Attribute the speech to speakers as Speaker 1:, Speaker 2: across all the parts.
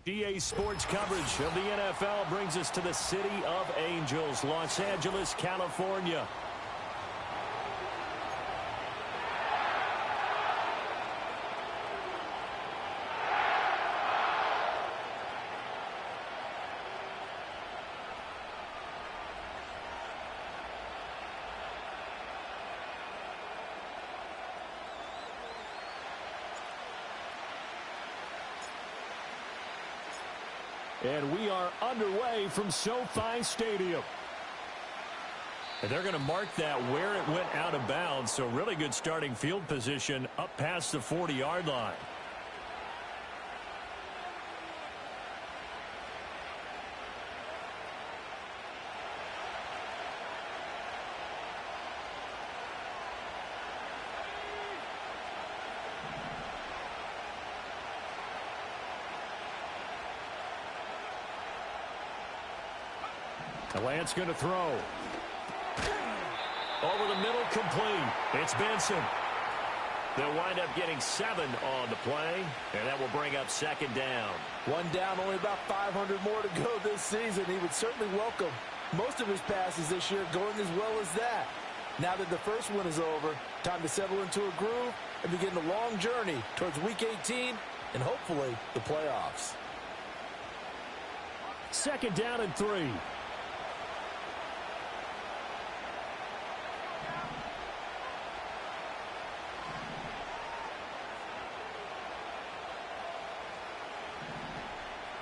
Speaker 1: GA Sports coverage of the NFL brings us to the City of Angels, Los Angeles, California. And we are underway from SoFi Stadium. And they're going to mark that where it went out of bounds. So really good starting field position up past the 40-yard line. Lance going to throw. Over the middle, complete. It's Benson. They'll wind up getting 7 on the play, and that will bring up second down.
Speaker 2: One down, only about 500 more to go this season. He would certainly welcome most of his passes this year going as well as that. Now that the first one is over, time to settle into a groove and begin the long journey towards Week 18 and hopefully the playoffs.
Speaker 1: Second down and 3.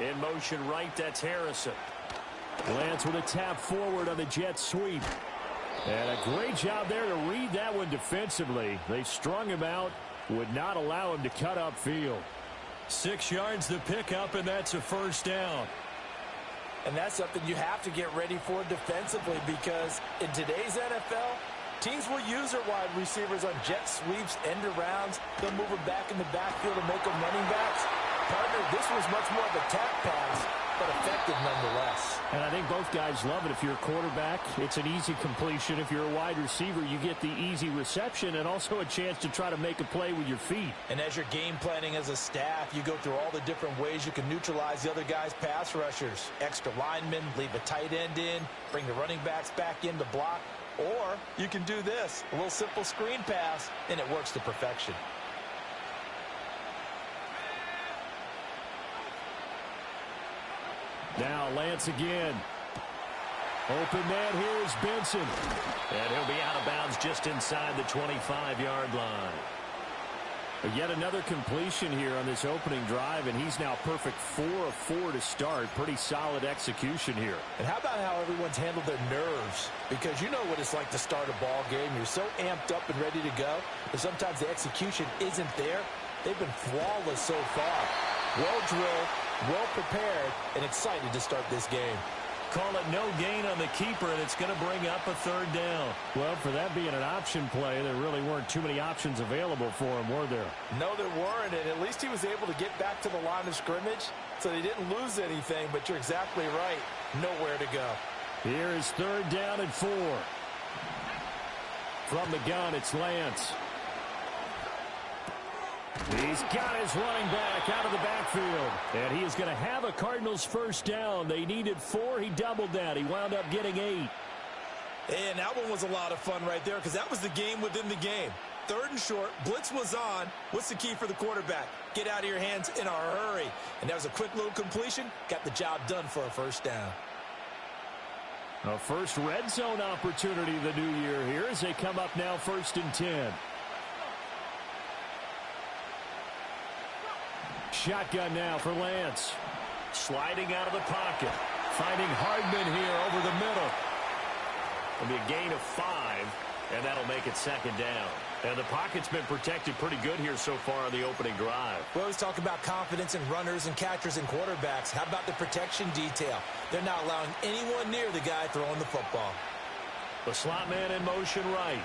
Speaker 1: In motion right, that's Harrison. Lance with a tap forward on the jet sweep. And a great job there to read that one defensively. They strung him out, would not allow him to cut upfield. 6 yards the pickup, and that's a first down.
Speaker 2: And that's something you have to get ready for defensively, because in today's NFL, teams will use their wide receivers on jet sweeps, end arounds. They'll move them back in the backfield and make them running backs. Partner, this was much more of a tap pass, but effective nonetheless.
Speaker 1: And I think both guys love it. If you're a quarterback, it's an easy completion. If you're a wide receiver, you get the easy reception and also a chance to try to make a play with your feet.
Speaker 2: And as you're game planning as a staff, you go through all the different ways you can neutralize the other guy's pass rushers. Extra linemen, leave a tight end in, bring the running backs back in to block. Or you can do this, a little simple screen pass, and it works to perfection.
Speaker 1: Now Lance again. Open man here is Benson. And he'll be out of bounds just inside the 25-yard line. But yet another completion here on this opening drive, and he's now perfect 4 of 4 to start. Pretty solid execution here.
Speaker 2: And how about how everyone's handled their nerves? Because you know what it's like to start a ball game. You're so amped up and ready to go, but sometimes the execution isn't there. They've been flawless so far. Well drilled, well prepared, and excited to start this game.
Speaker 1: Call it no gain on the keeper, and it's going to bring up a third down. Well, for that being an option play, there really weren't too many options available for him, were there?
Speaker 2: No, there weren't, and at least he was able to get back to the line of scrimmage, so he didn't lose anything, but you're exactly right. Nowhere to go.
Speaker 1: Here is third down and 4. From the gun, it's Lance. He's got his running back out of the backfield. And he is going to have a Cardinals first down. They needed 4. He doubled that. He wound up getting 8.
Speaker 2: And that one was a lot of fun right there, because that was the game within the game. Third and short, blitz was on. What's the key for the quarterback? Get out of your hands in a hurry. And that was a quick little completion. Got the job done for a first down.
Speaker 1: A first red zone opportunity the new year here as they come up now 1st and 10. Shotgun now for Lance. Sliding out of the pocket. Finding Hardman here over the middle. It'll be a gain of 5, and that'll make it second down. And the pocket's been protected pretty good here so far on the opening drive.
Speaker 2: We always talk about confidence in runners and catchers and quarterbacks. How about the protection detail? They're not allowing anyone near the guy throwing the football.
Speaker 1: The slot man in motion right.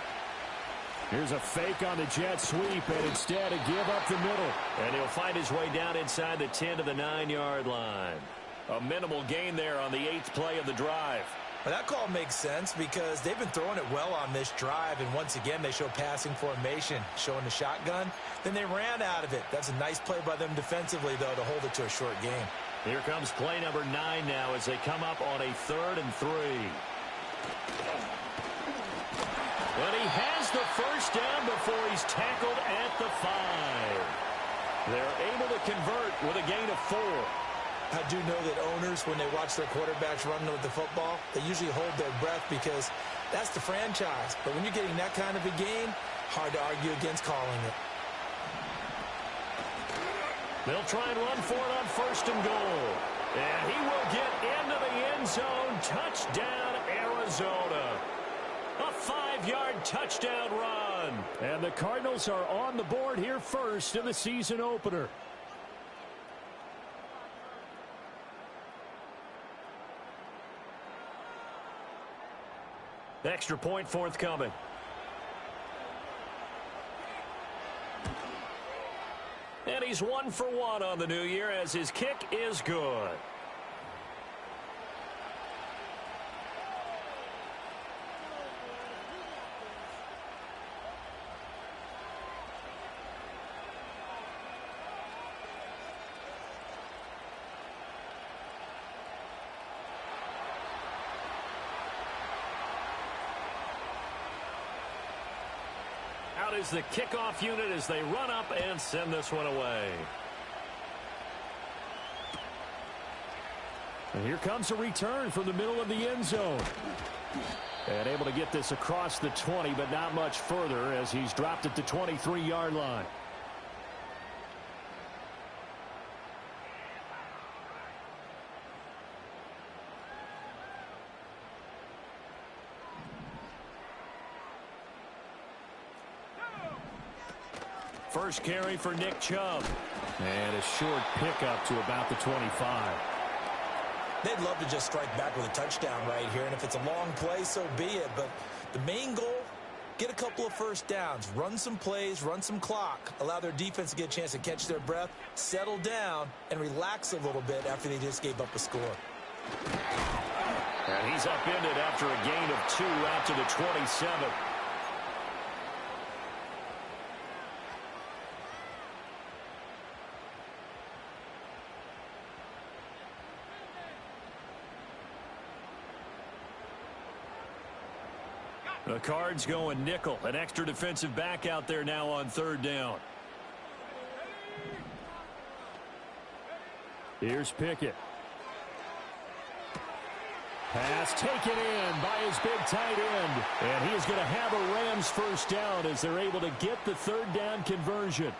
Speaker 1: Here's a fake on the jet sweep, and instead a give up the middle. And he'll find his way down inside the 10 to the 9-yard line. A minimal gain there on the 8th play of the drive.
Speaker 2: Well, that call makes sense because they've been throwing it well on this drive, and once again they show passing formation, showing the shotgun. Then they ran out of it. That's a nice play by them defensively, though, to hold it to a short game.
Speaker 1: Here comes play number 9 now as they come up on a 3rd and 3. But he has the first down before he's tackled at the 5. They're able to convert with a gain of 4.
Speaker 2: I do know that owners, when they watch their quarterbacks run with the football, they usually hold their breath because that's the franchise. But when you're getting that kind of a game, hard to argue against calling it.
Speaker 1: They'll try and run for it on 1st and goal. And he will get into the end zone. Touchdown, Arizona. A 5-yard touchdown run. And the Cardinals are on the board here first in the season opener. Extra point forthcoming. And he's 1 for 1 on the new year as his kick is good. Out is the kickoff unit as they run up and send this one away. And here comes a return from the middle of the end zone. And able to get this across the 20, but not much further as he's dropped at the 23-yard line. First carry for Nick Chubb. And a short pickup to about the 25.
Speaker 2: They'd love to just strike back with a touchdown right here, and if it's a long play, so be it. But the main goal, get a couple of first downs, run some plays, run some clock, allow their defense to get a chance to catch their breath, settle down, and relax a little bit after they just gave up a score.
Speaker 1: And he's upended after a gain of 2 out to the 27. The Cards going nickel. An extra defensive back out there now on 3rd down. Here's Pickett. Pass taken in by his big tight end. And he is going to have a Rams first down as they're able to get the 3rd down conversion.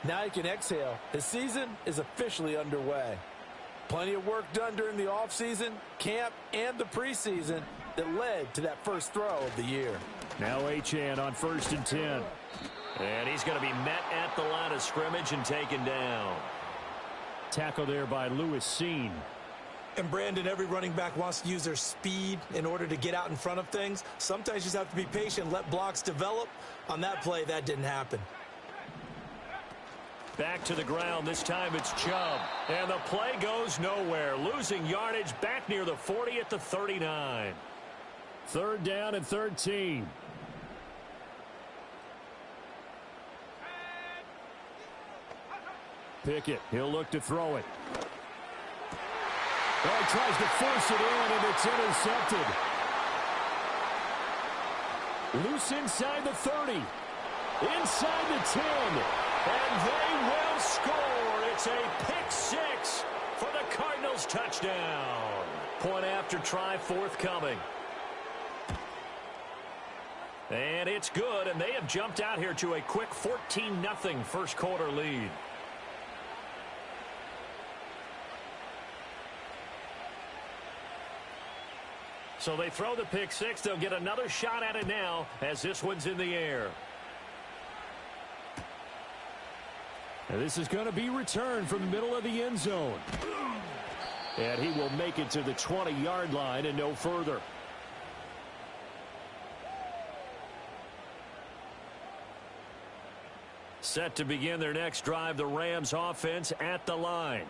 Speaker 2: Now you can exhale. The season is officially underway. Plenty of work done during the offseason, camp, and the preseason that led to that first throw of the year.
Speaker 1: Now Achane on 1st and 10. And he's going to be met at the line of scrimmage and taken down. Tackle there by Lewis Seen.
Speaker 2: And Brandon, every running back wants to use their speed in order to get out in front of things. Sometimes you just have to be patient, let blocks develop. On that play, that didn't happen.
Speaker 1: Back to the ground. This time it's Chubb. And the play goes nowhere. Losing yardage back near the 40 at the 39. 3rd down and 13. Pickett, he'll look to throw it. Well, he tries to force it in, and it's intercepted. Loose inside the 30. Inside the 10. And they will score. It's a pick 6 for the Cardinals touchdown. Point after try forthcoming. And it's good, and they have jumped out here to a quick 14-0 first quarter lead. So they throw the pick 6. They'll get another shot at it now as this one's in the air. And this is going to be returned from the middle of the end zone. And he will make it to the 20-yard line and no further. Set to begin their next drive, the Rams offense at the line.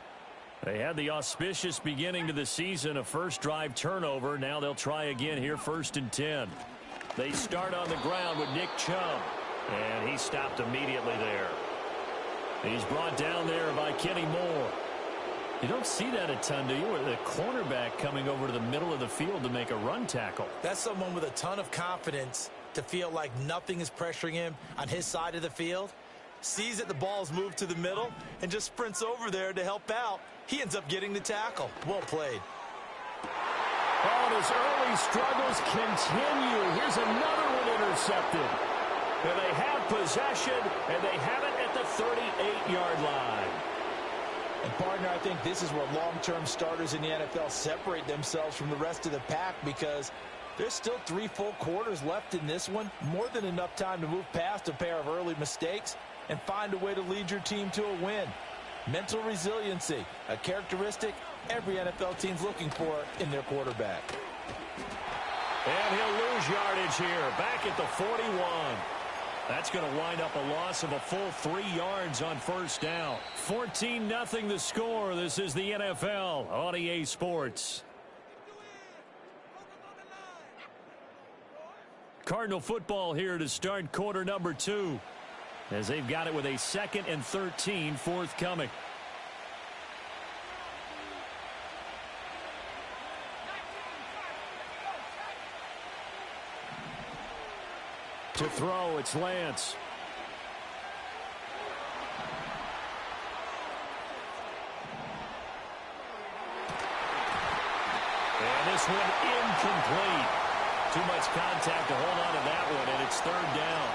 Speaker 1: They had the auspicious beginning to the season, a first drive turnover. Now they'll try again here, 1st and 10. They start on the ground with Nick Chubb, and he stopped immediately there. He's brought down there by Kenny Moore. You don't see that a ton, do you? Or the cornerback coming over to the middle of the field to make a run tackle.
Speaker 2: That's someone with a ton of confidence to feel like nothing is pressuring him on his side of the field. Sees that the ball's moved to the middle and just sprints over there to help out. He ends up getting the tackle. Well played.
Speaker 1: Oh, his early struggles continue. Here's another one intercepted. And they have possession, and they have it at the 38-yard line.
Speaker 2: And, partner, I think this is where long-term starters in the NFL separate themselves from the rest of the pack because there's still 3 full quarters left in this one. More than enough time to move past a pair of early mistakes and find a way to lead your team to a win. Mental resiliency, a characteristic every NFL team's looking for in their quarterback.
Speaker 1: And he'll lose yardage here, back at the 41. That's going to wind up a loss of a full 3 yards on first down. 14-0 the score. This is the NFL on EA Sports. Cardinal football here to start quarter number 2. As they've got it with a 2nd and 13 forthcoming. To throw, it's Lance. And this one incomplete. Too much contact to hold on to that one, and it's 3rd down.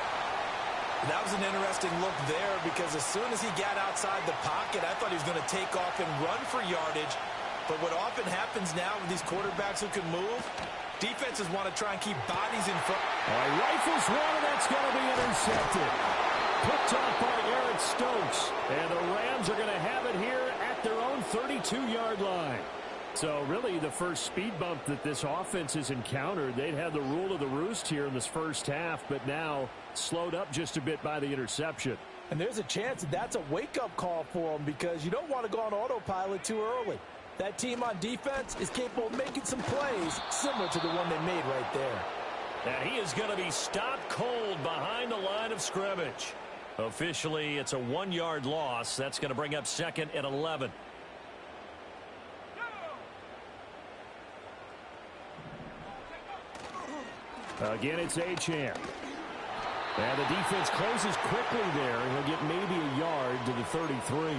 Speaker 2: That was an interesting look there because as soon as he got outside the pocket, I thought he was going to take off and run for yardage. But what often happens now with these quarterbacks who can move, defenses want to try and keep bodies in front.
Speaker 1: All right, rifles one, and that's going to be intercepted. Picked off by Eric Stokes. And the Rams are going to have it here at their own 32-yard line. So really the first speed bump that this offense has encountered, they'd had the rule of the roost here in this first half, but now slowed up just a bit by the interception.
Speaker 2: And there's a chance that that's a wake-up call for them because you don't want to go on autopilot too early. That team on defense is capable of making some plays similar to the one they made right there.
Speaker 1: And he is going to be stopped cold behind the line of scrimmage. Officially, it's a 1-yard loss. That's going to bring up 2nd and 11. Again, it's Achane. And the defense closes quickly there, and he'll get maybe a yard to the 33.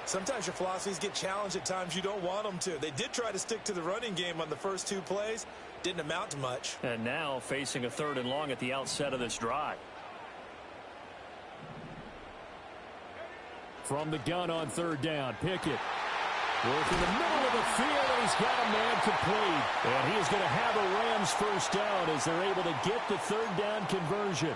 Speaker 2: Sometimes your philosophies get challenged at times you don't want them to. They did try to stick to the running game on the first 2 plays. Didn't amount to much.
Speaker 1: And now facing a 3rd and long at the outset of this drive. From the gun on 3rd down, Pickett. Working the middle of the field, and he's got a man complete. And he is going to have a Rams first down as they're able to get the 3rd down conversion.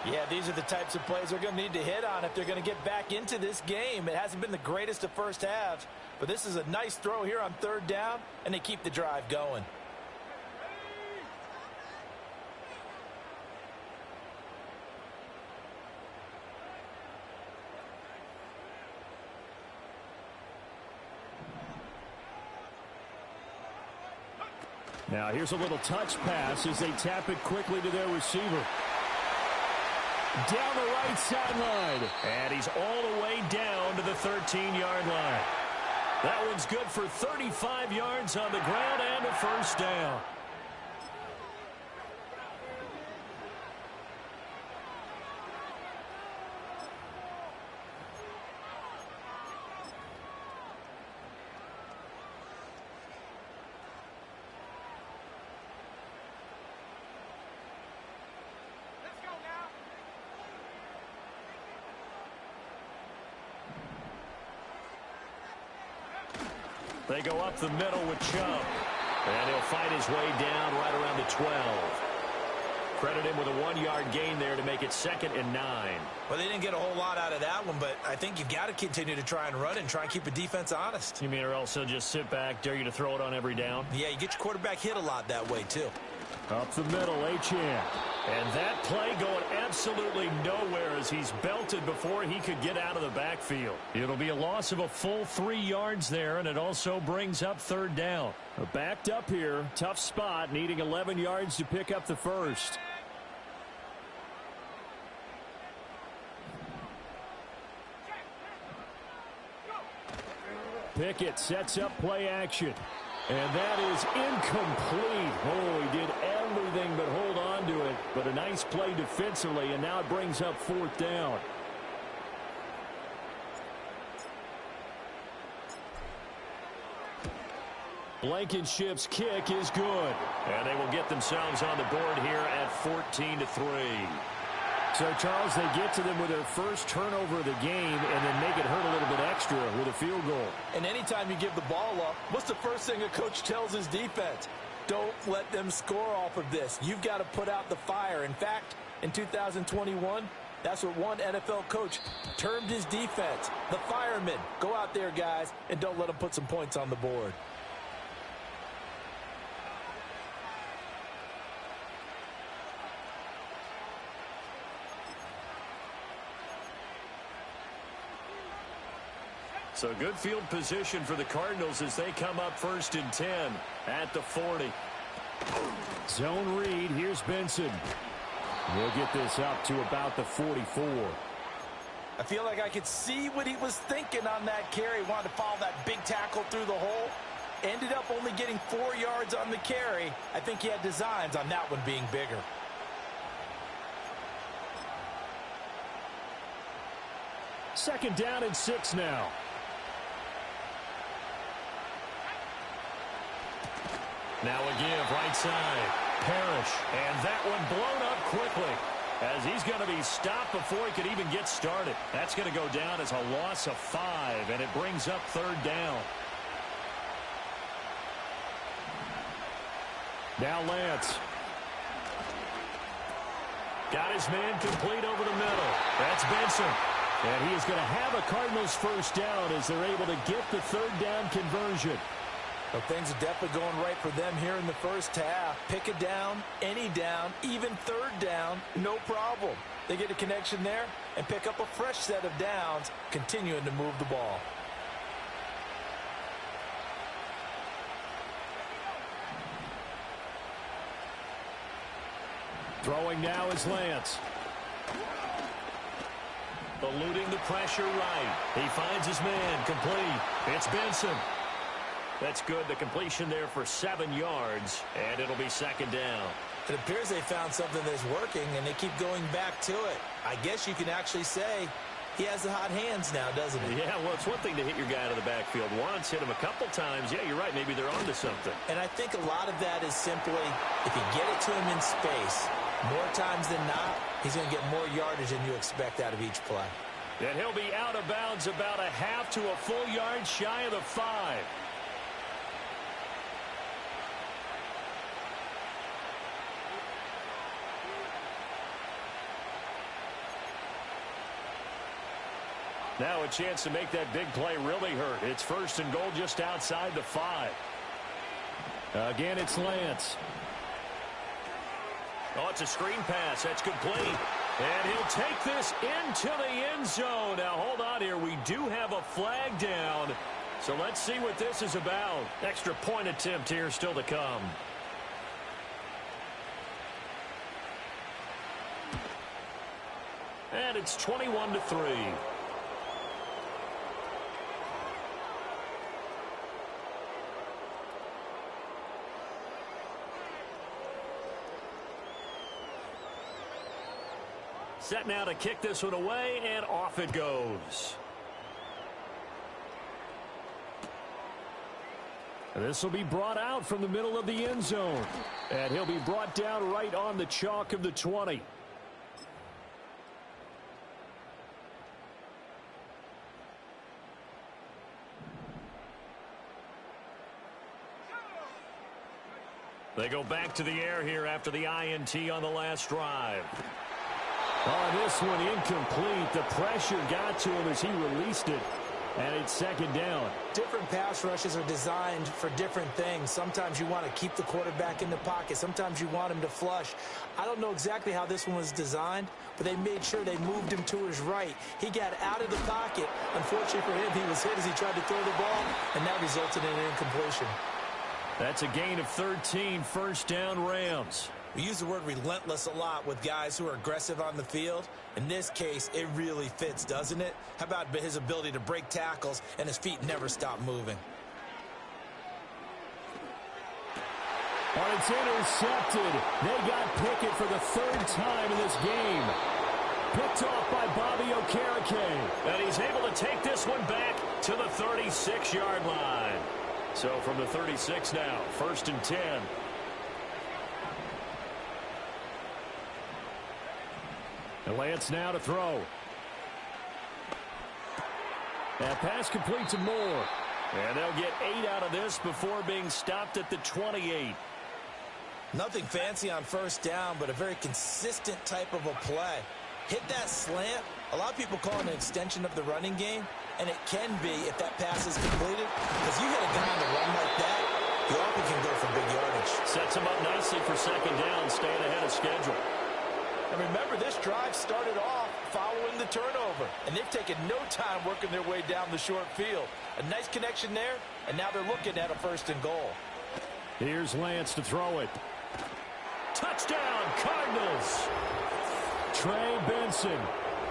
Speaker 2: Yeah, these are the types of plays they're going to need to hit on if they're going to get back into this game. It hasn't been the greatest of first halves, but this is a nice throw here on 3rd down, and they keep the drive going.
Speaker 1: Now here's a little touch pass as they tap it quickly to their receiver. Down the right sideline. And he's all the way down to the 13-yard line. That one's good for 35 yards on the ground and a first down. They go up the middle with Chubb. And he'll fight his way down right around the 12. Credit him with a 1-yard gain there to make it 2nd and 9.
Speaker 2: Well, they didn't get a whole lot out of that one, but I think you've got to continue to try and run and try and keep the defense honest.
Speaker 1: You mean or else he'll just sit back, dare you to throw it on every down?
Speaker 2: Yeah, you get your quarterback hit a lot that way, too.
Speaker 1: Up the middle, Achane. And that play going absolutely nowhere as he's belted before he could get out of the backfield. It'll be a loss of a full 3 yards there, and it also brings up 3rd down. Backed up here, tough spot, needing 11 yards to pick up the first. Pickett sets up play action. And that is incomplete. Oh, he did everything but hold on to it. But a nice play defensively, and now it brings up 4th down. Blankenship's kick is good. And they will get themselves on the board here at 14-3. So, Charles, they get to them with their first turnover of the game and then make it hurt a little bit extra with a field goal.
Speaker 2: And anytime you give the ball up, what's the first thing a coach tells his defense? Don't let them score off of this. You've got to put out the fire. In fact, in 2021, that's what one NFL coach termed his defense. The firemen. Go out there, guys, and don't let them put some points on the board.
Speaker 1: So good field position for the Cardinals as they come up 1st and 10 at the 40. Zone read. Here's Benson. We'll get this up to about the 44.
Speaker 2: I feel like I could see what he was thinking on that carry. Wanted to follow that big tackle through the hole. Ended up only getting 4 yards on the carry. I think he had designs on that one being bigger.
Speaker 1: Second down and 6 now. Now a give right side. Parrish. And that one blown up quickly as he's going to be stopped before he could even get started. That's going to go down as a loss of 5, and it brings up 3rd down. Now Lance. Got his man complete over the middle. That's Benson. And he is going to have a Cardinals first down as they're able to get the 3rd down conversion.
Speaker 2: Well, things are definitely going right for them here in the first half. Pick a down, any down, even 3rd down, no problem. They get a connection there and pick up a fresh set of downs, continuing to move the ball.
Speaker 1: Throwing now is Lance. Eluding the pressure right. He finds his man complete. It's Benson. That's good. The completion there for 7 yards, and it'll be 2nd down.
Speaker 2: It appears they found something that's working, and they keep going back to it. I guess you can actually say he has the hot hands now, doesn't he?
Speaker 1: Yeah, well, it's one thing to hit your guy out of the backfield once, hit him a couple times. Yeah, you're right. Maybe they're onto something.
Speaker 2: And I think a lot of that is simply if you get it to him in space, more times than not, he's going to get more yardage than you expect out of each play.
Speaker 1: And he'll be out of bounds about a half to a full yard shy of the 5. Now a chance to make that big play really hurt. It's 1st and goal just outside the 5. Again, it's Lance. Oh, it's a screen pass. That's complete. And he'll take this into the end zone. Now, hold on here. We do have a flag down. So let's see what this is about. Extra point attempt here still to come. And it's 21-3. Set now to kick this one away, and off it goes. This will be brought out from the middle of the end zone. And he'll be brought down right on the chalk of the 20. They go back to the air here after the INT on the last drive. Oh, this one incomplete. The pressure got to him as he released it. And it's 2nd down.
Speaker 2: Different pass rushes are designed for different things. Sometimes you want to keep the quarterback in the pocket. Sometimes you want him to flush. I don't know exactly how this one was designed, but they made sure they moved him to his right. He got out of the pocket. Unfortunately for him, he was hit as he tried to throw the ball, and that resulted in an incompletion.
Speaker 1: That's a gain of 13, 1st down Rams.
Speaker 2: We use the word relentless a lot with guys who are aggressive on the field. In this case, it really fits, doesn't it? How about his ability to break tackles and his feet never stop moving?
Speaker 1: And it's intercepted. They got Pickett for the third time in this game. Picked off by Bobby Okereke. And he's able to take this one back to the 36-yard line. So from the 36 now, 1st and 10. And Lance now to throw. That pass complete to Moore. And they'll get 8 out of this before being stopped at the 28.
Speaker 2: Nothing fancy on 1st down, but a very consistent type of a play. Hit that slant. A lot of people call it an extension of the running game, and it can be if that pass is completed. Because you hit a guy on the run like that, he often can go for big yardage.
Speaker 1: Sets him up nicely for 2nd down, staying ahead of schedule.
Speaker 2: And remember, this drive started off following the turnover, and they've taken no time working their way down the short field. A nice connection there, and now they're looking at a 1st and goal.
Speaker 1: Here's Lance to throw it. Touchdown, Cardinals! Trey Benson,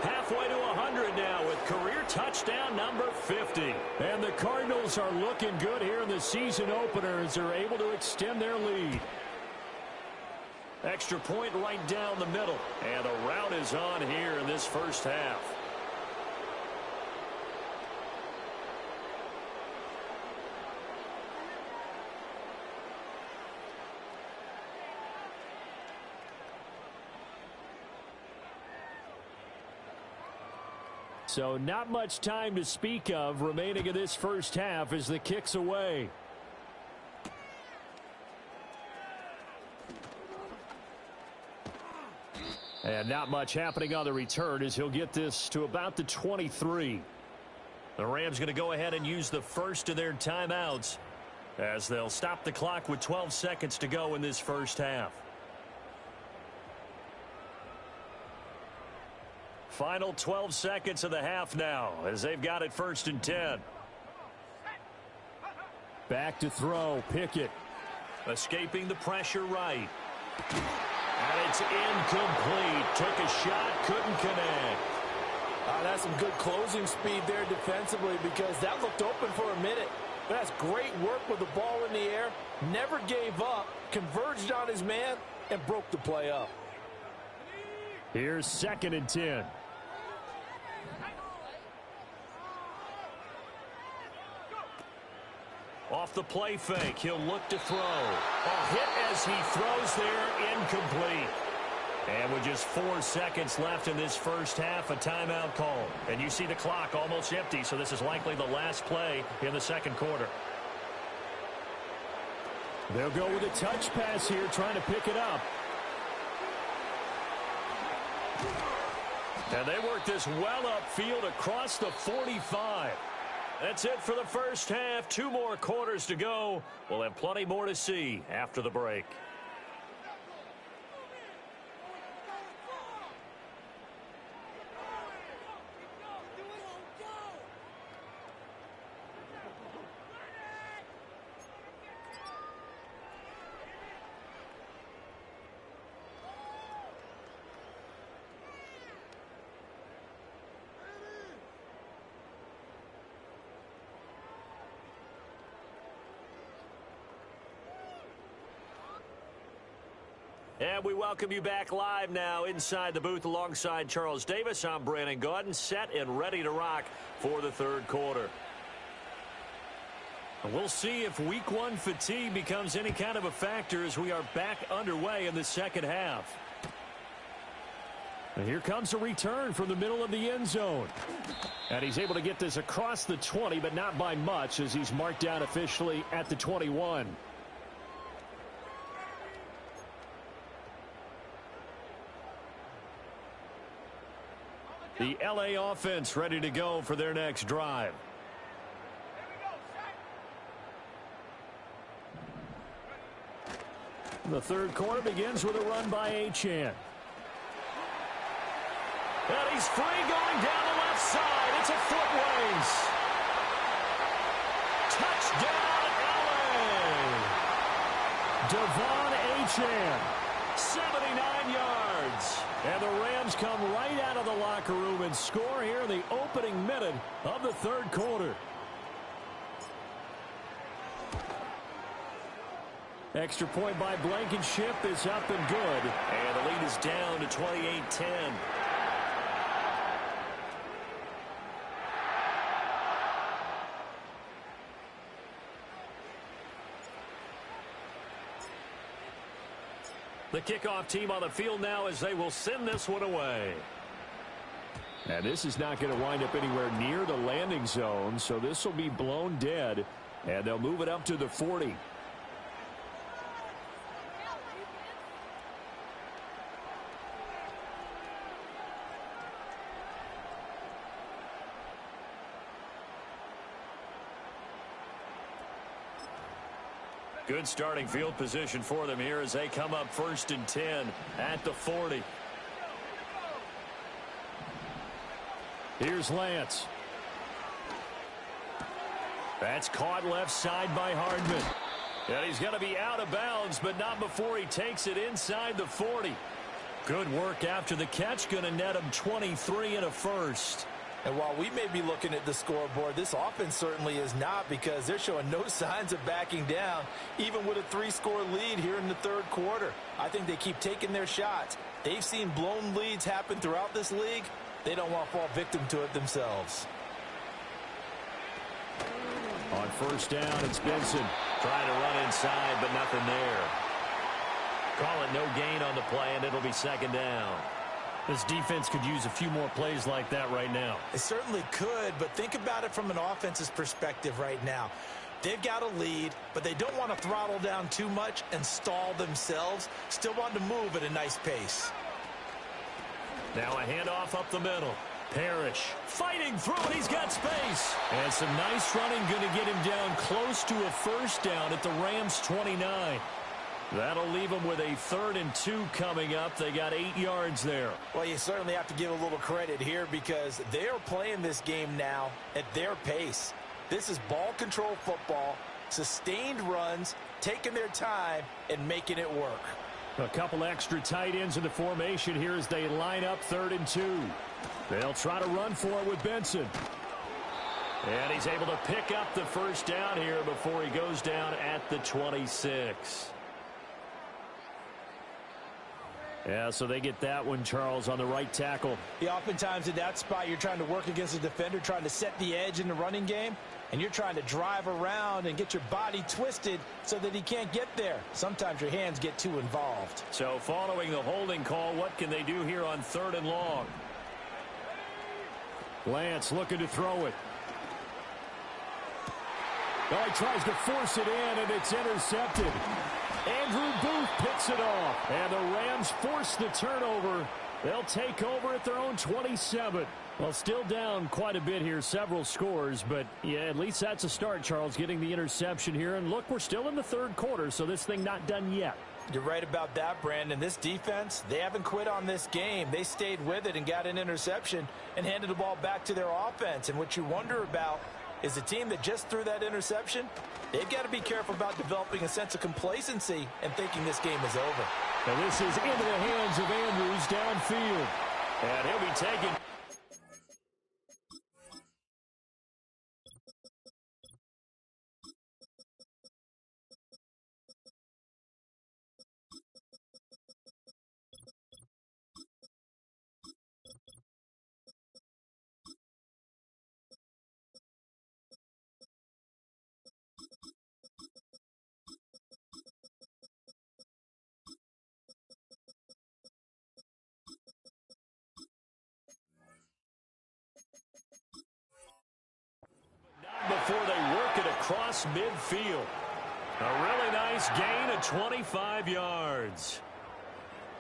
Speaker 1: halfway to 100 now with career touchdown number 50. And the Cardinals are looking good here in the season opener as they're able to extend their lead. Extra point right down the middle. And the route is on here in this 1st half. So not much time to speak of remaining in this 1st half as the kick's away. And not much happening on the return as he'll get this to about the 23. The Rams going to go ahead and use the first of their timeouts as they'll stop the clock with 12 seconds to go in this 1st half. Final 12 seconds of the half now as they've got it 1st and 10. Back to throw, Pickett. Escaping the pressure right. And it's incomplete. Took a shot, couldn't connect.
Speaker 2: That's some good closing speed there defensively because that looked open for a minute. But that's great work with the ball in the air. Never gave up, converged on his man, and broke the play up.
Speaker 1: Here's 2nd and 10. Off the play fake, he'll look to throw. A hit as he throws there, incomplete. And with just 4 seconds left in this 1st half, a timeout call. And you see the clock almost empty, so this is likely the last play in the 2nd quarter. They'll go with a touch pass here, trying to pick it up. And they work this well upfield across the 45. That's it for the 1st half. 2 more quarters to go. We'll have plenty more to see after the break. And we welcome you back live now inside the booth alongside Charles Davis. I'm Brandon Gaudin, set and ready to rock for the 3rd quarter. And we'll see if week 1 fatigue becomes any kind of a factor as we are back underway in the 2nd half. And here comes a return from the middle of the end zone. And he's able to get this across the 20, but not by much as he's marked down officially at the 21. The LA offense ready to go for their next drive. The 3rd quarter begins with a run by Achane. And he's free going down the left side. It's a foot race. Touchdown, LA. Devon Achane. 79 yards. And the Rams come right out of the locker room and score here in the opening minute of the third quarter. Extra point by Blankenship is up and good. And the lead is down to 28-10. The kickoff team on the field now as they will send this one away. And this is not going to wind up anywhere near the landing zone, so this will be blown dead, and they'll move it up to the 40. Good starting field position for them here as they come up 1st and 10 at the 40. Here's Lance. That's caught left side by Hardman. And he's going to be out of bounds, but not before he takes it inside the 40. Good work after the catch. Going to net him 23 and a first.
Speaker 2: And while we may be looking at the scoreboard, this offense certainly is not, because they're showing no signs of backing down, even with a 3-score lead here in the third quarter. I think they keep taking their shots. They've seen blown leads happen throughout this league. They don't want to fall victim to it themselves.
Speaker 1: On first down, it's Benson trying to run inside, but nothing there. Call it no gain on the play, and it'll be 2nd down. This defense could use a few more plays like that right now.
Speaker 2: It certainly could, but think about it from an offense's perspective right now. They've got a lead, but they don't want to throttle down too much and stall themselves. Still want to move at a nice pace.
Speaker 1: Now a handoff up the middle. Parrish fighting through it. He's got space. And some nice running going to get him down close to a first down at the Rams 29. That'll leave them with a 3rd and 2 coming up. They got 8 yards there.
Speaker 2: Well, you certainly have to give a little credit here, because they're playing this game now at their pace. This is ball control football, sustained runs, taking their time, and making it work.
Speaker 1: A couple extra tight ends in the formation here as they line up 3rd and 2. They'll try to run for it with Benson. And he's able to pick up the first down here before he goes down at the 26. Yeah, so they get that one, Charles, on the right tackle.
Speaker 2: Yeah, oftentimes in that spot, you're trying to work against a defender, trying to set the edge in the running game, and you're trying to drive around and get your body twisted so that he can't get there. Sometimes your hands get too involved.
Speaker 1: So following the holding call, what can they do here on 3rd and long? Lance looking to throw it. Oh, he tries to force it in, and it's intercepted. Andrew Booth picks it off, and the Rams force the turnover. They'll take over at their own 27. Well, still down quite a bit here, several scores, but yeah, at least that's a start, Charles, getting the interception here. And look, we're still in the third quarter, so this thing not done yet.
Speaker 2: You're right about that, Brandon. This defense, they haven't quit on this game. They stayed with it and got an interception and handed the ball back to their offense. And what you wonder about is the team that just threw that interception, they've got to be careful about developing a sense of complacency and thinking this game is over.
Speaker 1: And this is into the hands of Andrews downfield. And he'll be taken. Before they work it across midfield. A really nice gain of 25 yards.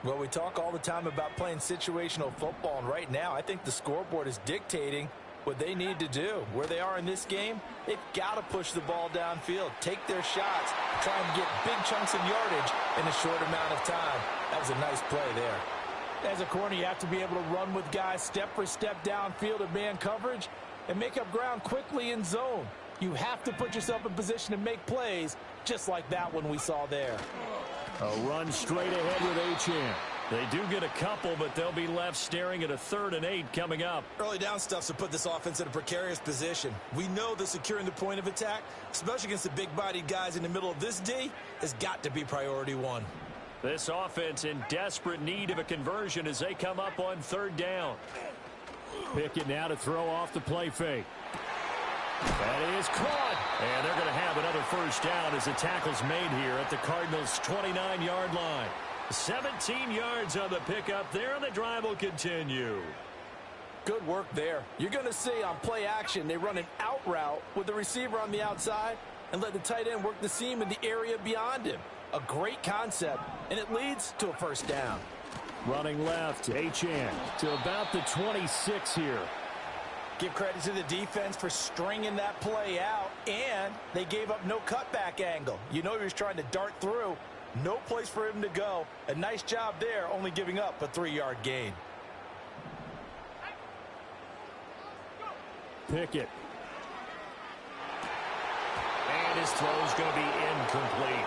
Speaker 2: Well, we talk all the time about playing situational football, and right now I think the scoreboard is dictating what they need to do. Where they are in this game, they've got to push the ball downfield, take their shots, try and get big chunks of yardage in a short amount of time. That was a nice play there. As a corner, you have to be able to run with guys step for step downfield in man coverage and make up ground quickly in zone. You have to put yourself in position to make plays just like that one we saw there.
Speaker 1: A run straight ahead with Achane. They do get a couple, but they'll be left staring at a 3rd and 8 coming up.
Speaker 2: Early down stuff's to put this offense in a precarious position. We know that securing the point of attack, especially against the big-bodied guys in the middle of this D, has got to be priority 1.
Speaker 1: This offense in desperate need of a conversion as they come up on 3rd down. Pickett now to throw off the play fake. That is caught. And they're going to have another 1st down as the tackle's made here at the Cardinals' 29-yard line. 17 yards on the pickup there, and the drive will continue.
Speaker 2: Good work there. You're going to see on play action, they run an out route with the receiver on the outside and let the tight end work the seam in the area beyond him. A great concept, and it leads to a 1st down.
Speaker 1: Running left, Achane to about the 26 here.
Speaker 2: Give credit to the defense for stringing that play out, and they gave up no cutback angle. You know he was trying to dart through. No place for him to go. A nice job there, only giving up a 3-yard gain.
Speaker 1: Pickett. And his throw's going to be incomplete.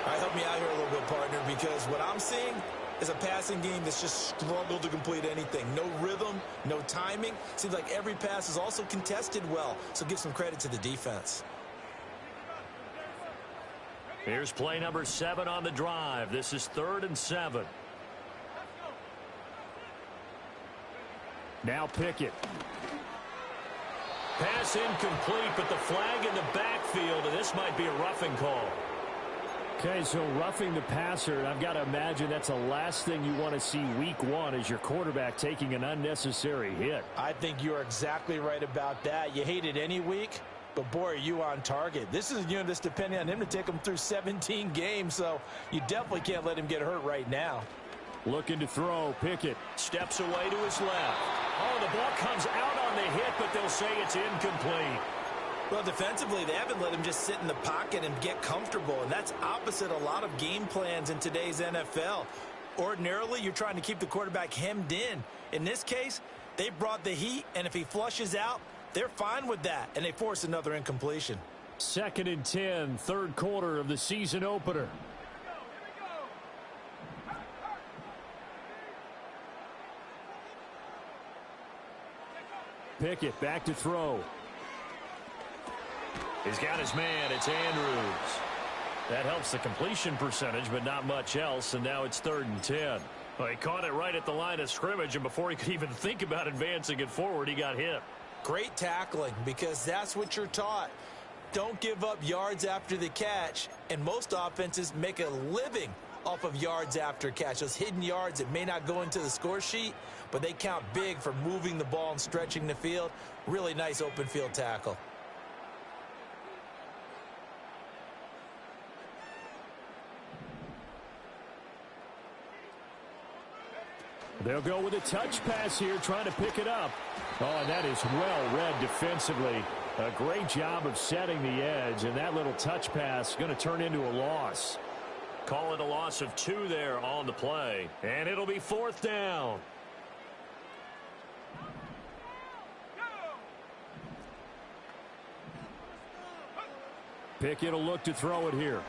Speaker 2: All right, help me out here a little bit, partner, because what I'm seeing is a passing game that's just struggled to complete anything. No rhythm, no timing. Seems like every pass is also contested well, so give some credit to the defense.
Speaker 1: Here's play number 7 on the drive. This is 3rd and 7. Now Pickett. Pass incomplete, but the flag in the backfield, and this might be a roughing call. Okay, so roughing the passer, I've got to imagine that's the last thing you want to see week 1 as your quarterback taking an unnecessary hit.
Speaker 2: I think you're exactly right about that. You hate it any week, but boy, are you on target. This is a unit that's depending on him to take him through 17 games, so you definitely can't let him get hurt right now.
Speaker 1: Looking to throw, Pickett steps away to his left. Oh, the ball comes out on the hit, but they'll say it's incomplete.
Speaker 2: Well, defensively, they haven't let him just sit in the pocket and get comfortable, and that's opposite a lot of game plans in today's NFL. Ordinarily, you're trying to keep the quarterback hemmed in. In this case, they brought the heat, and if he flushes out, they're fine with that, and they force another incompletion.
Speaker 1: 2nd and 10, 3rd quarter of the season opener. Pickett back to throw. He's got his man. It's Andrews. That helps the completion percentage, but not much else, and now it's 3rd and 10. Well, he caught it right at the line of scrimmage, and before he could even think about advancing it forward, he got hit.
Speaker 2: Great tackling, because that's what you're taught. Don't give up yards after the catch, and most offenses make a living off of yards after catch. Those hidden yards that may not go into the score sheet, but they count big for moving the ball and stretching the field. Really nice open field tackle.
Speaker 1: They'll go with a touch pass here, trying to pick it up. Oh, and that is well read defensively. A great job of setting the edge, and that little touch pass going to turn into a loss. Call it a loss of 2 there on the play, and it'll be 4th down. Pickett will look to throw it here.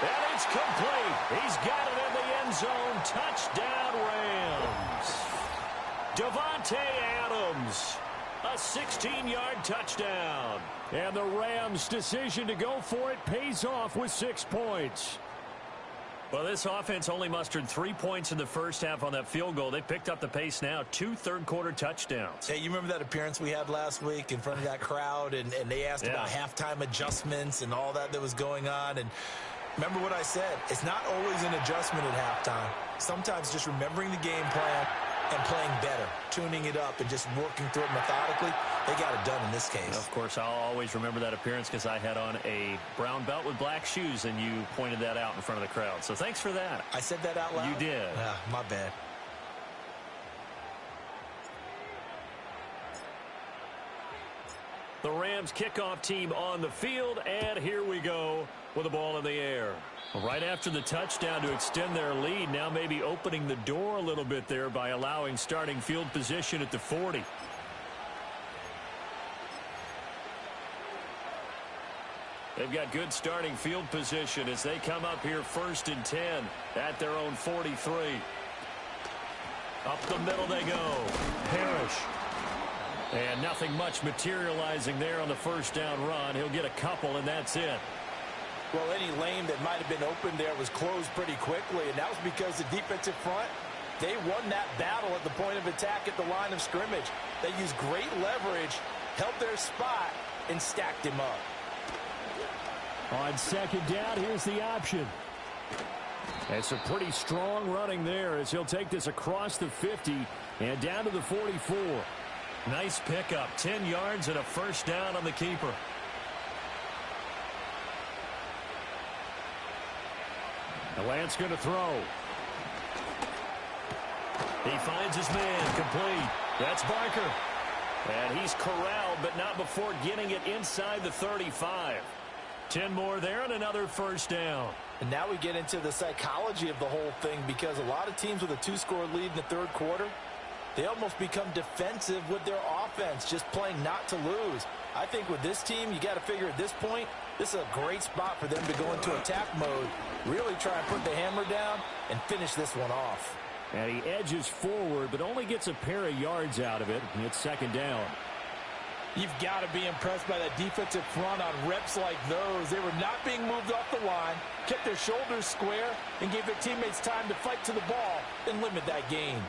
Speaker 1: And it's complete. He's got it in the end zone. Touchdown, Rams. Davante Adams, a 16-yard touchdown. And the Rams' decision to go for it pays off with 6 points. Well, this offense only mustered 3 points in the first half on that field goal. They picked up the pace now. 2 third-quarter touchdowns.
Speaker 2: Hey, you remember that appearance we had last week in front of that crowd, and they asked about halftime adjustments and all that was going on, and remember what I said. It's not always an adjustment at halftime. Sometimes just remembering the game plan and playing better, tuning it up and just working through it methodically. They got it done in this case.
Speaker 1: Of course, I'll always remember that appearance because I had on a brown belt with black shoes, and you pointed that out in front of the crowd. So thanks for that.
Speaker 2: I said that out loud?
Speaker 1: You did.
Speaker 2: My bad.
Speaker 1: The Rams kickoff team on the field, and here we go with the ball in the air. Right after the touchdown to extend their lead, now maybe opening the door a little bit there by allowing starting field position at the 40. They've got good starting field position as they come up here 1st and 10 at their own 43. Up the middle they go. Parrish. And nothing much materializing there on the first down run. He'll get a couple, and that's it.
Speaker 2: Well, any lane that might have been open there was closed pretty quickly, and that was because the defensive front, they won that battle at the point of attack at the line of scrimmage. They used great leverage, held their spot, and stacked him up.
Speaker 1: On 2nd down, here's the option. And some pretty strong running there as he'll take this across the 50 and down to the 44. Nice pickup, 10 yards and a first down on the keeper. The Lance going to throw. He finds his man, complete. That's Barker. And he's corralled, but not before getting it inside the 35. 10 more there and another first down.
Speaker 2: And now we get into the psychology of the whole thing, because a lot of teams with a 2-score lead in the third quarter, they almost become defensive with their offense, just playing not to lose. I think with this team, you got to figure at this point, this is a great spot for them to go into attack mode, really try and put the hammer down and finish this one off.
Speaker 1: And he edges forward, but only gets a pair of yards out of it, and it's 2nd down.
Speaker 2: You've got to be impressed by that defensive front on reps like those. They were not being moved off the line, kept their shoulders square, and gave their teammates time to fight to the ball and limit that gain.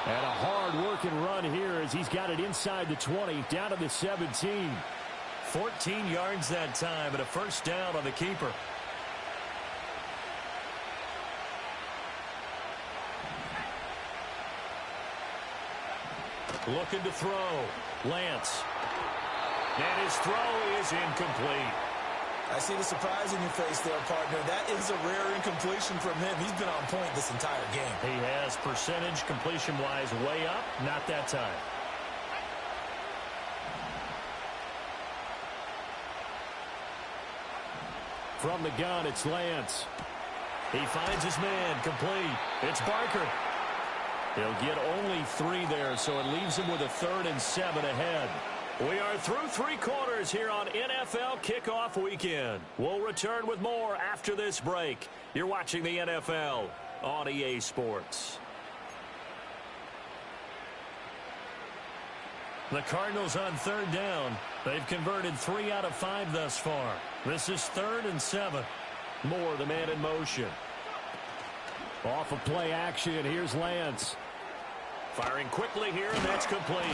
Speaker 1: And a hard-working run here as he's got it inside the 20, down to the 17. 14 yards that time and a first down on the keeper. Looking to throw. Lance. And his throw is incomplete.
Speaker 2: I see the surprise in your face there, partner. That is a rare incompletion from him. He's been on point this entire game.
Speaker 1: He has percentage completion-wise way up. Not that time. From the gun, it's Lance. He finds his man, complete. It's Barker. He'll get only 3 there, so it leaves him with a 3rd and 7 ahead. We are through 3 quarters here on NFL Kickoff Weekend. We'll return with more after this break. You're watching the NFL on EA Sports. The Cardinals on 3rd down. They've converted 3 out of 5 thus far. This is 3rd and 7. Moore, the man in motion. Off of play action, here's Lance. Firing quickly here, and that's complete.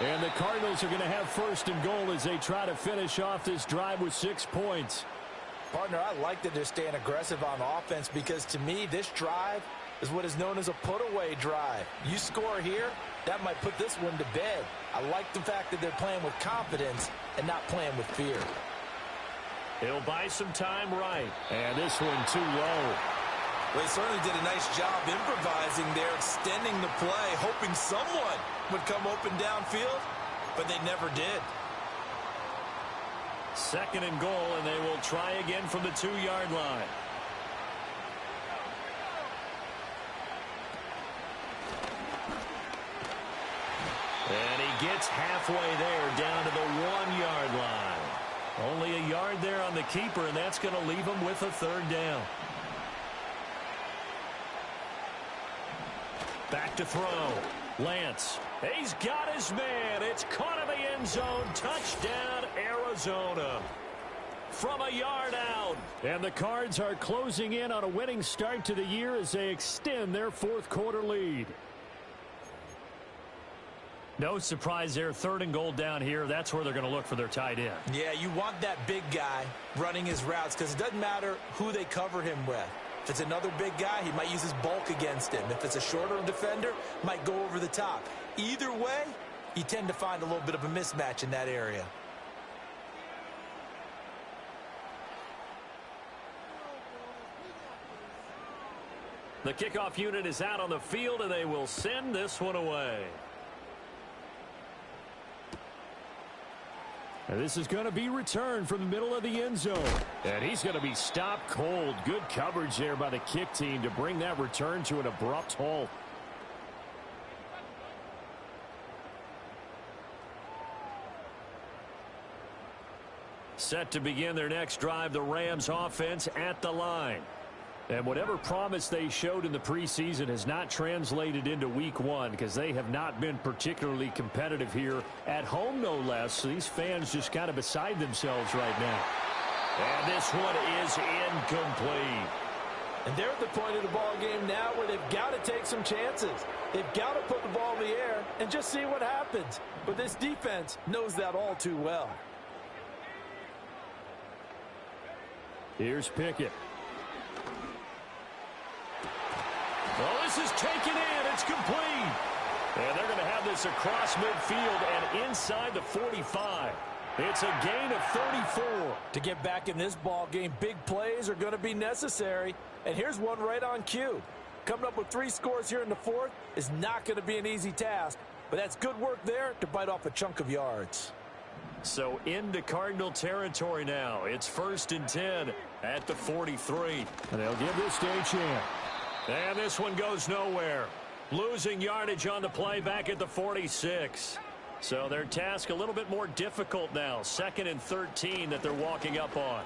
Speaker 1: And the Cardinals are going to have 1st and goal as they try to finish off this drive with 6 points.
Speaker 2: Partner, I like that they're staying aggressive on offense, because to me, this drive is what is known as a put-away drive. You score here, that might put this one to bed. I like the fact that they're playing with confidence and not playing with fear.
Speaker 1: He'll buy some time right. And this one too low.
Speaker 2: Well, they certainly did a nice job improvising there, extending the play, hoping someone would come open downfield, but they never did.
Speaker 1: 2nd and goal, and they will try again from the 2-yard line. And he gets halfway there, down to the 1-yard line. Only a yard there on the keeper, and that's going to leave him with a 3rd down. Back to throw. Lance. He's got his man. It's caught in the end zone. Touchdown, Arizona. From a yard out. And the Cards are closing in on a winning start to the year as they extend their 4th quarter lead. No surprise there. 3rd and goal down here. That's where they're going to look for their tight end.
Speaker 2: Yeah, you want that big guy running his routes, because it doesn't matter who they cover him with. If it's another big guy, he might use his bulk against him. If it's a shorter defender, might go over the top. Either way, you tend to find a little bit of a mismatch in that area.
Speaker 1: The kickoff unit is out on the field, and they will send this one away. And this is going to be returned from the middle of the end zone. And he's going to be stopped cold. Good coverage there by the kick team to bring that return to an abrupt halt. Set to begin their next drive, the Rams offense at the line. And whatever promise they showed in the preseason has not translated into week one because they have not been particularly competitive here at home, no less. So these fans just kind of beside themselves right now. And this one is incomplete.
Speaker 2: And they're at the point of the ball game now where they've got to take some chances. They've got to put the ball in the air and just see what happens. But this defense knows that all too well.
Speaker 1: Here's Pickett. Well, this is taken in. It's complete. And they're going to have this across midfield and inside the 45. It's a gain of 34.
Speaker 2: To get back in this ball game, big plays are going to be necessary. And here's one right on cue. Coming up with 3 scores here in the fourth is not going to be an easy task. But that's good work there to bite off a chunk of yards.
Speaker 1: So into Cardinal territory now. It's 1st and 10 at the 43. And they'll give this to Achane. And this one goes nowhere. Losing yardage on the play back at the 46. So their task a little bit more difficult now. 2nd and 13 that they're walking up on.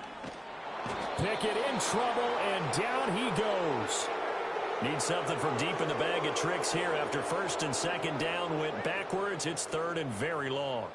Speaker 1: Pickett in trouble, and down he goes. Need something from deep in the bag of tricks here after 1st and 2nd down went backwards. It's 3rd and very long.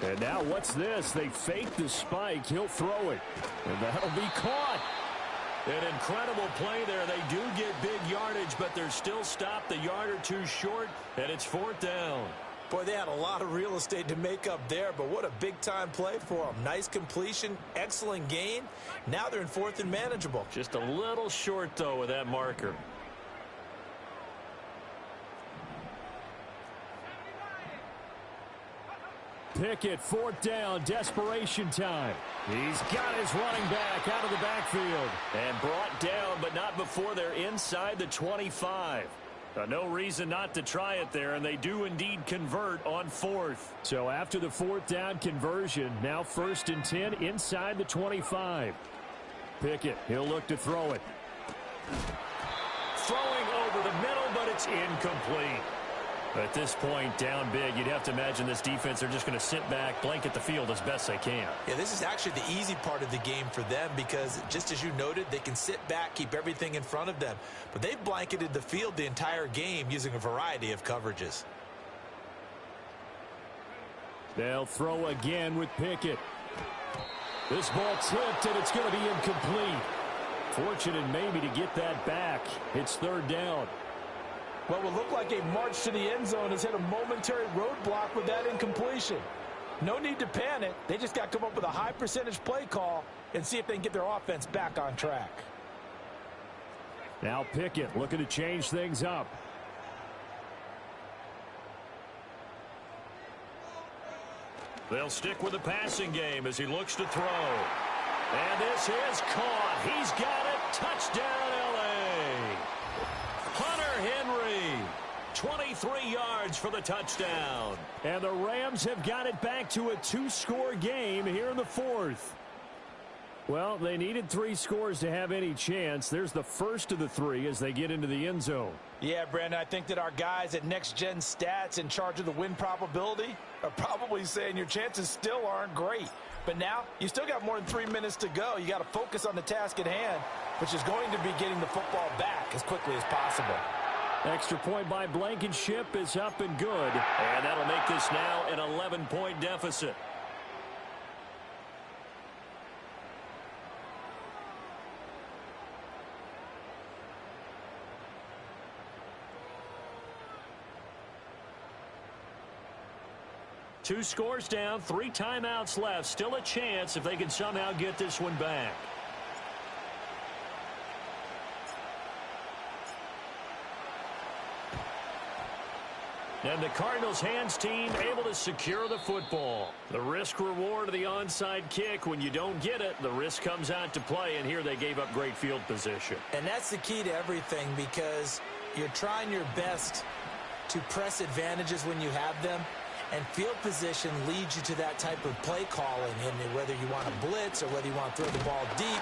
Speaker 1: And now what's this? They fake the spike. He'll throw it. And that'll be caught. An incredible play there. They do get big yardage, but they're still stopped a yard or two short, and it's 4th down.
Speaker 2: Boy, they had a lot of real estate to make up there, but what a big-time play for them. Nice completion, excellent gain. Now they're in 4th and manageable.
Speaker 1: Just a little short, though, with that marker. Pickett, 4th down, desperation time. He's got his running back out of the backfield. And brought down, but not before they're inside the 25. No reason not to try it there, and they do indeed convert on 4th. So after the 4th down conversion, now 1st and 10 inside the 25. Pickett, he'll look to throw it. Throwing over the middle, but it's incomplete. At this point, down big, you'd have to imagine this defense are just going to sit back, blanket the field as best they can.
Speaker 2: Yeah, this is actually the easy part of the game for them because, just as you noted, they can sit back, keep everything in front of them. But they've blanketed the field the entire game using a variety of coverages.
Speaker 1: They'll throw again with Pickett. This ball tipped, and it's going to be incomplete. Fortunate maybe to get that back. It's 3rd down.
Speaker 2: What will look like a march to the end zone has hit a momentary roadblock with that incompletion. No need to panic. They just got to come up with a high percentage play call and see if they can get their offense back on track.
Speaker 1: Now Pickett looking to change things up. They'll stick with the passing game as he looks to throw. And this is caught. He's got it. Touchdown, L.A. Hunter Henry, 23 yards for the touchdown. And the Rams have got it back to a 2-score game here in the 4th. Well, they needed 3 scores to have any chance. There's the first of the 3 as they get into the end zone.
Speaker 2: Yeah, Brandon, I think that our guys at Next Gen Stats in charge of the win probability are probably saying your chances still aren't great. But now, you still got more than 3 minutes to go. You got to focus on the task at hand, which is going to be getting the football back as quickly as possible.
Speaker 1: Extra point by Blankenship is up and good. And that'll make this now an 11-point deficit. Two scores down, 3 timeouts left. Still a chance if they can somehow get this one back. And the Cardinals hands team able to secure the football. The risk reward of the onside kick. When you don't get it, the risk comes out to play, and here they gave up great field position.
Speaker 2: And that's the key to everything, because you're trying your best to press advantages when you have them. And field position leads you to that type of play calling, and whether you want to blitz or whether you want to throw the ball deep,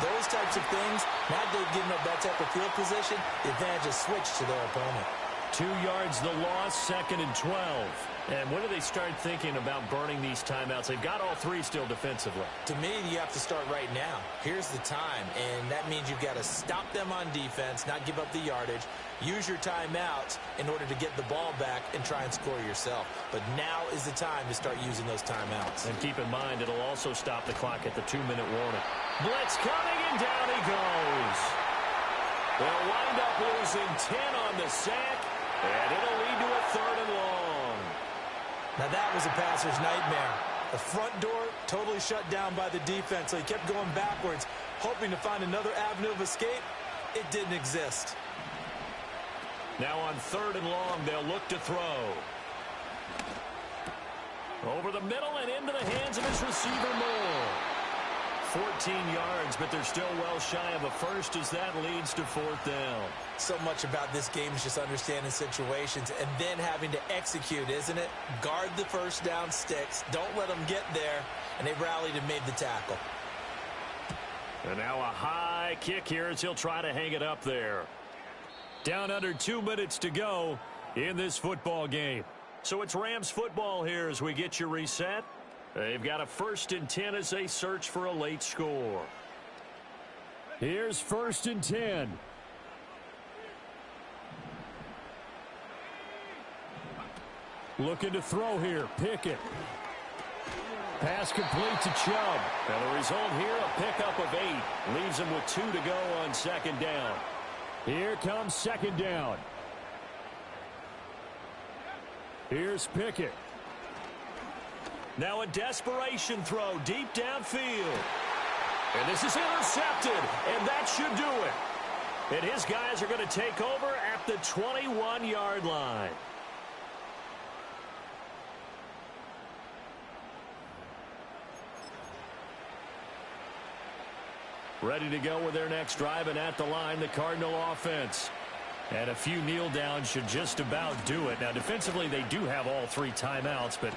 Speaker 2: those types of things, now they've given up that type of field position, the advantage is switched to their opponent.
Speaker 1: 2 yards the loss, 2nd and 12. And when do they start thinking about burning these timeouts? They've got all three still defensively.
Speaker 2: To me, you have to start right now. Here's the time, and that means you've got to stop them on defense, not give up the yardage, use your timeouts in order to get the ball back and try and score yourself. But now is the time to start using those timeouts.
Speaker 1: And keep in mind, it'll also stop the clock at the 2-minute warning. Blitz coming, and down he goes. They'll wind up losing 10 on the sack, and it'll lead to a 3rd and long.
Speaker 2: Now that was a passer's nightmare. The front door totally shut down by the defense, so he kept going backwards, hoping to find another avenue of escape. It didn't exist.
Speaker 1: Now on 3rd and long, they'll look to throw. Over the middle and into the hands of his receiver, Moore. 14 yards, but they're still well shy of a first as that leads to 4th down.
Speaker 2: So much about this game is just understanding situations and then having to execute, isn't it? Guard the first down sticks. Don't let them get there. And they rallied and made the tackle.
Speaker 1: And now a high kick here as he'll try to hang it up there. Down under 2 minutes to go in this football game. So it's Rams football here as we get you reset. They've got a 1st and 10 as they search for a late score. Here's 1st and 10. Looking to throw here. Pickett. Pass complete to Chubb. And the result here, a pickup of 8. Leaves him with 2 to go on 2nd down. Here comes 2nd down. Here's Pickett. Now a desperation throw deep downfield. And this is intercepted, and that should do it. And his guys are going to take over at the 21-yard line. Ready to go with their next drive, and at the line, the Cardinal offense. And a few kneel downs should just about do it. Now, defensively, they do have all 3 timeouts, but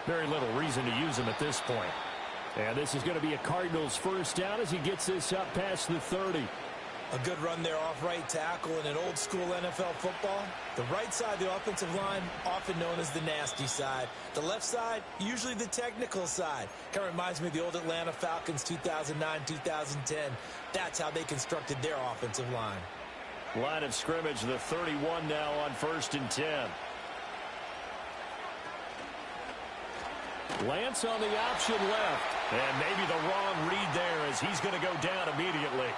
Speaker 1: very little reason to use them at this point. And this is going to be a Cardinals 1st down as he gets this up past the 30.
Speaker 2: A good run there off right tackle in an old-school NFL football. The right side of the offensive line, often known as the nasty side. The left side, usually the technical side. Kind of reminds me of the old Atlanta Falcons 2009-2010. That's how they constructed their offensive line.
Speaker 1: Line of scrimmage, the 31 now on 1st and 10. Lance on the option left. And maybe the wrong read there as he's going to go down immediately.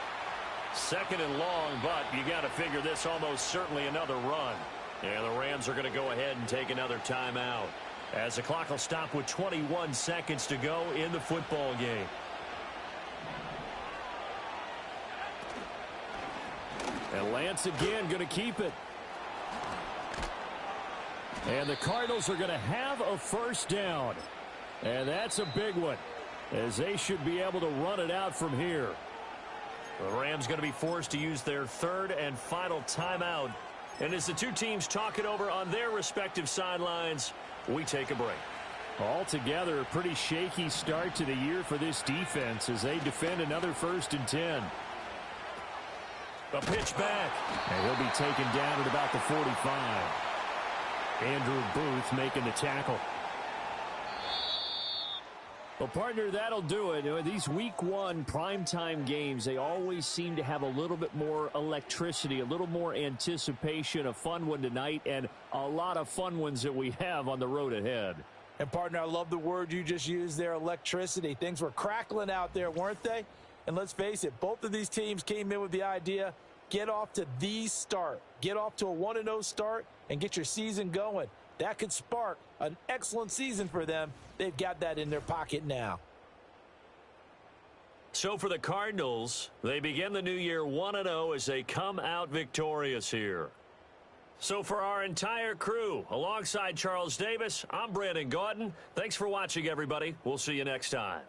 Speaker 1: 2nd and long, but you got to figure this almost certainly another run. And the Rams are going to go ahead and take another timeout as the clock will stop with 21 seconds to go in the football game. And Lance again going to keep it. And the Cardinals are going to have a 1st down. And that's a big one, as they should be able to run it out from here. The Rams going to be forced to use their 3rd and final timeout. And as the two teams talk it over on their respective sidelines, we take a break. Altogether, a pretty shaky start to the year for this defense as they defend another 1st and 10. A pitch back, and he'll be taken down at about the 45. Andrew Booth making the tackle. Well, partner, that'll do it. These week 1 primetime games, they always seem to have a little bit more electricity, a little more anticipation. A fun one tonight, and a lot of fun ones that we have on the road ahead.
Speaker 2: And, partner, I love the word you just used there, electricity. Things were crackling out there, weren't they? And let's face it, both of these teams came in with the idea, get off to the start. Get off to a 1-0 start and get your season going. That could spark an excellent season for them. They've got that in their pocket now.
Speaker 1: So for the Cardinals, they begin the new year 1-0 as they come out victorious here. So for our entire crew, alongside Charles Davis, I'm Brandon Gaudin. Thanks for watching, everybody. We'll see you next time.